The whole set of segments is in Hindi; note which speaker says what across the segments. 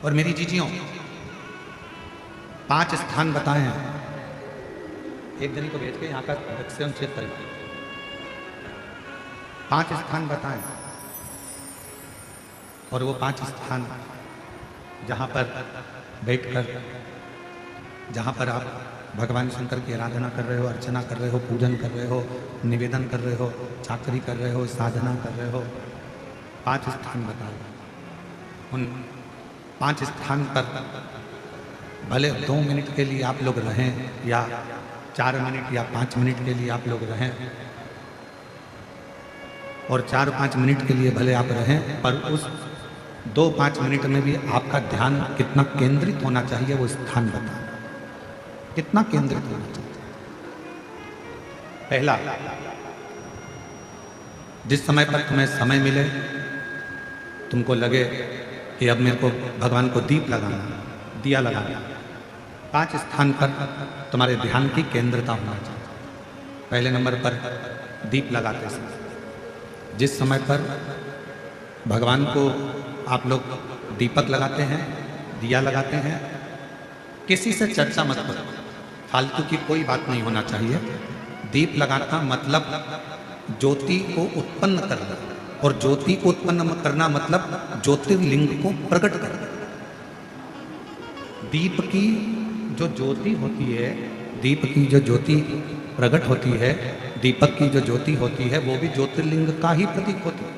Speaker 1: और मेरी जीजियों 5 स्थान बताए हैं। एक जनी को भेज के यहाँ का वैक्सीन चेक करें। 5 स्थान बताए और वो 5 स्थान जहाँ पर बैठकर, जहाँ पर आप भगवान शंकर की आराधना कर रहे हो, अर्चना कर रहे हो, पूजन कर रहे हो, निवेदन कर रहे हो, चाकरी कर रहे हो, साधना कर रहे हो, 5 स्थान बताओ। उन 5 स्थान पर भले 2 मिनट के लिए आप लोग रहें या 4 मिनट या 5 मिनट के लिए आप लोग रहें, और 4-5 मिनट के लिए भले आप रहें, पर उस 2-5 मिनट में भी आपका ध्यान कितना केंद्रित होना चाहिए वो स्थान बताओ। कितना केंद्रित होना चाहिए? पहला, जिस समय पर तुम्हें समय मिले, तुमको लगे कि अब मेरे को भगवान को दीप लगाना, दिया लगाना, 5 स्थान पर तुम्हारे ध्यान की केंद्रता होना चाहिए। पहले नंबर पर दीप लगाते समय, जिस समय पर भगवान को आप लोग दीपक लगाते हैं, दिया लगाते हैं, किसी से चर्चा मत करो, फालतू की कोई बात नहीं होना चाहिए। दीप लगाना मतलब ज्योति को उत्पन्न करना, और ज्योति को उत्पन्न करना मतलब ज्योतिर्लिंग को प्रकट करना। दीप की जो ज्योति होती है, दीप की जो ज्योति प्रकट होती है, दीपक की जो ज्योति होती है, वो भी ज्योतिर्लिंग का ही प्रतीक होती है।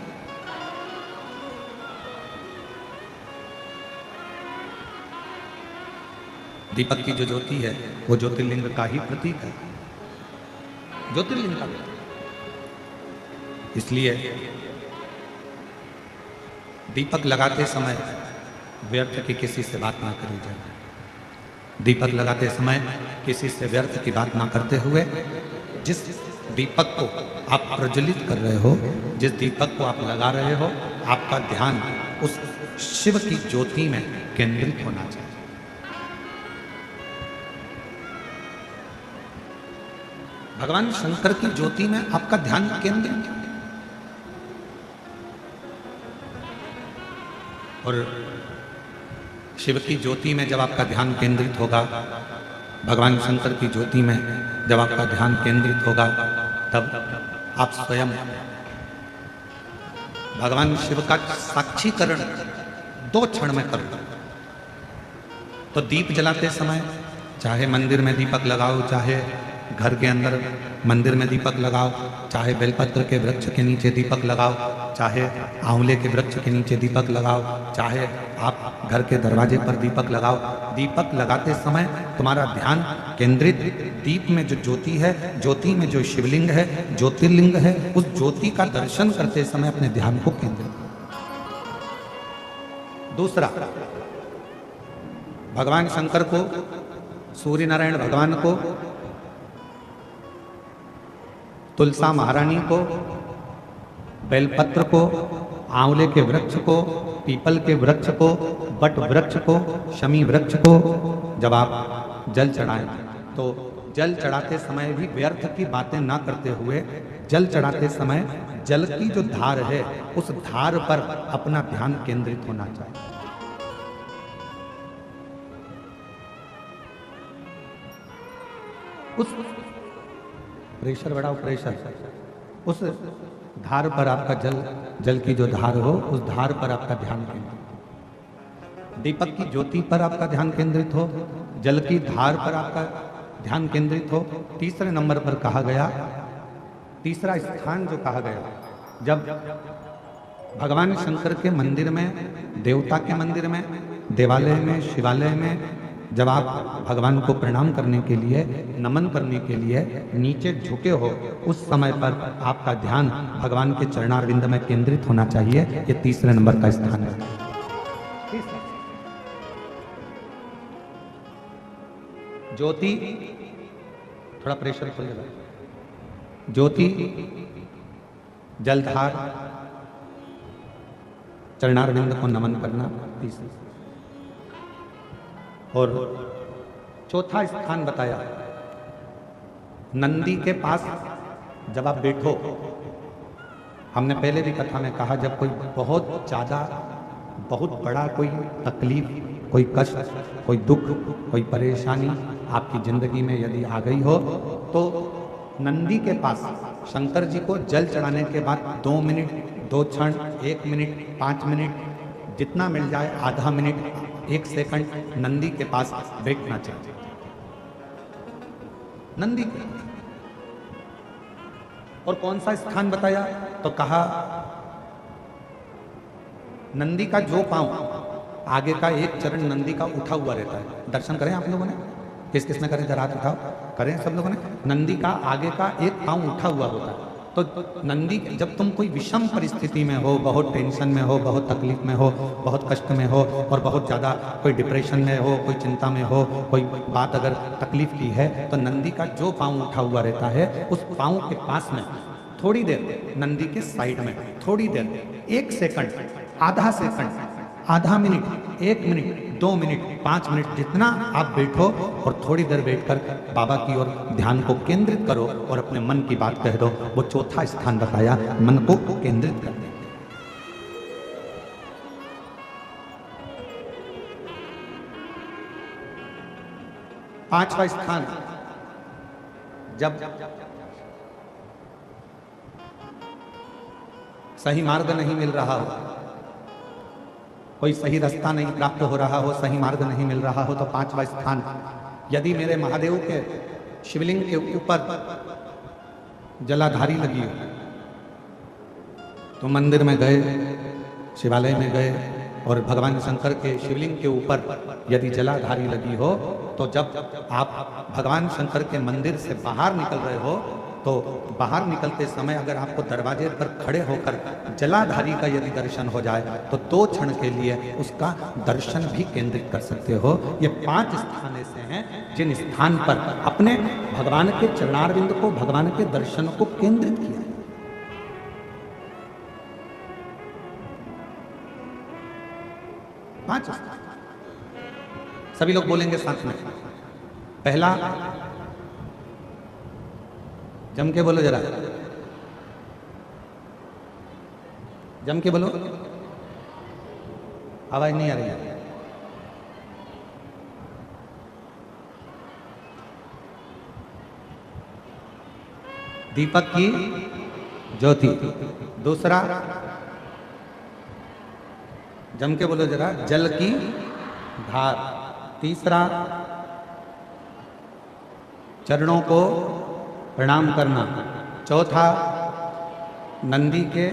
Speaker 1: दीपक की जो ज्योति है वो ज्योतिर्लिंग का ही प्रतीक है, ज्योतिर्लिंग का प्रतीक। इसलिए दीपक लगाते समय व्यर्थ की किसी से बात ना करी जाए। दीपक लगाते समय किसी से व्यर्थ की बात ना करते हुए, जिस दीपक को आप प्रज्वलित कर रहे हो, जिस दीपक को आप लगा रहे हो, आपका ध्यान उस शिव की ज्योति में केंद्रित होना चाहिए। भगवान शंकर की ज्योति में आपका ध्यान केंद्रित, और शिव की ज्योति में जब आपका ध्यान केंद्रित होगा, भगवान शंकर की ज्योति में जब आपका ध्यान केंद्रित होगा, तब आप स्वयं भगवान शिव का साक्षीकरण 2 क्षण में करो। तो दीप जलाते समय चाहे मंदिर में दीपक लगाओ, चाहे घर के अंदर मंदिर में दीपक लगाओ, चाहे बेलपत्र के वृक्ष के नीचे दीपक लगाओ, चाहे आंवले के वृक्ष के नीचे दीपक लगाओ, चाहे आप घर के दरवाजे पर दीपक लगाओ। दीपक लगाते समय तुम्हारा ध्यान केंद्रित, दीप में जो ज्योति है, ज्योति में जो शिवलिंग है, ज्योतिर्लिंग है, उस ज्योति का दर्शन करते समय अपने ध्यान को केंद्रित। दूसरा, भगवान शंकर को, सूर्य नारायण भगवान को, तुलसा महारानी को, बेलपत्र को, आंवले के वृक्ष को, पीपल के वृक्ष को, बट वृक्ष को, शमी वृक्ष को जब आप जल चढ़ाएं, तो जल चढ़ाते समय भी व्यर्थ की बातें ना करते हुए, जल चढ़ाते समय जल की जो धार है, उस धार पर अपना ध्यान केंद्रित होना चाहिए। उस प्रेशर बढ़ाओ, प्रेशर, उस धार पर आपका जल की जो धार हो, उस धार पर आपका ध्यान केंद्रित। दीपक की ज्योति पर आपका ध्यान केंद्रित हो, जल की धार पर आपका ध्यान केंद्रित हो। तीसरे नंबर पर कहा गया, तीसरा स्थान जो कहा गया, जब भगवान शंकर के मंदिर में, देवता के मंदिर में, देवालय में, शिवालय में जब आप भगवान को प्रणाम करने के लिए, नमन करने के लिए नीचे झुके हो, उस समय पर आपका ध्यान भगवान के चरणारविंद में केंद्रित होना चाहिए। ये तीसरे नंबर का स्थान है। ज्योति, थोड़ा प्रेशर खोलेगा, ज्योति, जलधार, चरणारविंद को नमन करना, तीसरी। और चौथा स्थान बताया, नंदी के पास जब आप बैठो। हमने पहले भी कथा में कहा, जब कोई बहुत ज़्यादा, बहुत बड़ा कोई तकलीफ कोई कष्ट, कोई दुख, कोई परेशानी आपकी जिंदगी में यदि आ गई हो तो नंदी के पास शंकर जी को जल चढ़ाने के बाद 2 मिनट, 2 क्षण, 1 मिनट, 5 मिनट, जितना मिल जाए, आधा मिनट, 1 सेकंड नंदी के पास बैठना चाहिए। नंदी के और कौन सा स्थान बताया तो कहा नंदी का जो पांव आगे का एक चरण नंदी का उठा हुआ रहता है। दर्शन करें आप लोगों ने, किस किस ने करें, जरा हाथ उठाओ, करें सब लोगों ने। नंदी का आगे का एक पांव उठा हुआ होता है। तो नंदी, जब तुम कोई विषम परिस्थिति में हो, बहुत टेंशन में हो, बहुत तकलीफ में हो, बहुत कष्ट में हो और बहुत ज़्यादा कोई डिप्रेशन में हो, कोई चिंता में हो, कोई बात अगर तकलीफ की है, तो नंदी का जो पाँव उठा हुआ रहता है उस पाँव के पास में थोड़ी देर, नंदी के साइड में थोड़ी देर, 1 सेकंड, आधा सेकंड, आधा मिनट, 1 मिनट, 2 मिनट, 5 मिनट, जितना आप बैठो और थोड़ी देर बैठकर बाबा की ओर ध्यान को केंद्रित करो और अपने मन की बात कह दो। वो चौथा स्थान बताया, मन को केंद्रित कर दे। पांचवा स्थान, जब सही मार्ग नहीं मिल रहा हो, कोई सही रास्ता नहीं प्राप्त हो रहा हो, सही मार्ग नहीं मिल रहा हो, तो पांचवा स्थान, यदि मेरे महादेव के शिवलिंग के ऊपर जलाधारी लगी हो तो मंदिर में गए, शिवालय में गए और भगवान शंकर के शिवलिंग के ऊपर यदि जलाधारी लगी हो, तो जब आप भगवान शंकर के मंदिर से बाहर निकल रहे हो तो बाहर निकलते समय अगर आपको दरवाजे पर खड़े होकर जलाधारी का यदि दर्शन हो जाए तो 2 क्षण के लिए उसका दर्शन भी केंद्रित कर सकते हो। ये 5 स्थान ऐसे हैं जिन स्थान पर अपने भगवान के चरणारविंद को, भगवान के दर्शन को केंद्रित किया। 5 स्थान सभी लोग बोलेंगे साथ में। पहला, जम के बोलो जरा, जम के बोलो, आवाज नहीं आ रही है। दीपक की ज्योति। दूसरा, जम के बोलो जरा, जल की धार। तीसरा, चरणों को प्रणाम करना। चौथा, नंदी के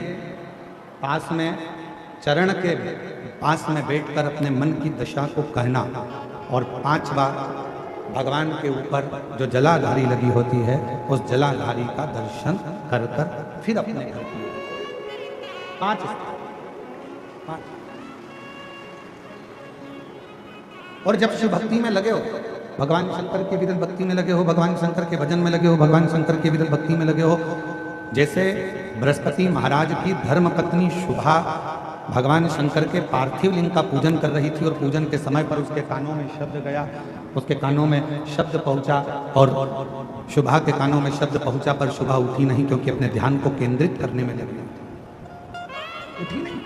Speaker 1: पास में, चरण के पास में बैठकर अपने मन की दशा को कहना। और 5वां, भगवान के ऊपर जो जलाधारी लगी होती है उस जलाधारी का दर्शन कर कर फिर अपने घर की। 5 और जब शिव भक्ति में लगे हो, भगवान शंकर के विरल भक्ति में लगे हो, भगवान शंकर के भजन में लगे हो, भगवान शंकर के विरल भक्ति में लगे हो, जैसे बृहस्पति महाराज की धर्म पत्नी शुभा भगवान शंकर के पार्थिव लिंग का पूजन कर रही थी और पूजन के समय पर उसके कानों में शब्द गया, उसके कानों में शब्द पहुंचा और शुभा के कानों में शब्द पहुंचा पर शुभा उठी नहीं, क्योंकि अपने ध्यान को केंद्रित करने में लगी, उठी नहीं।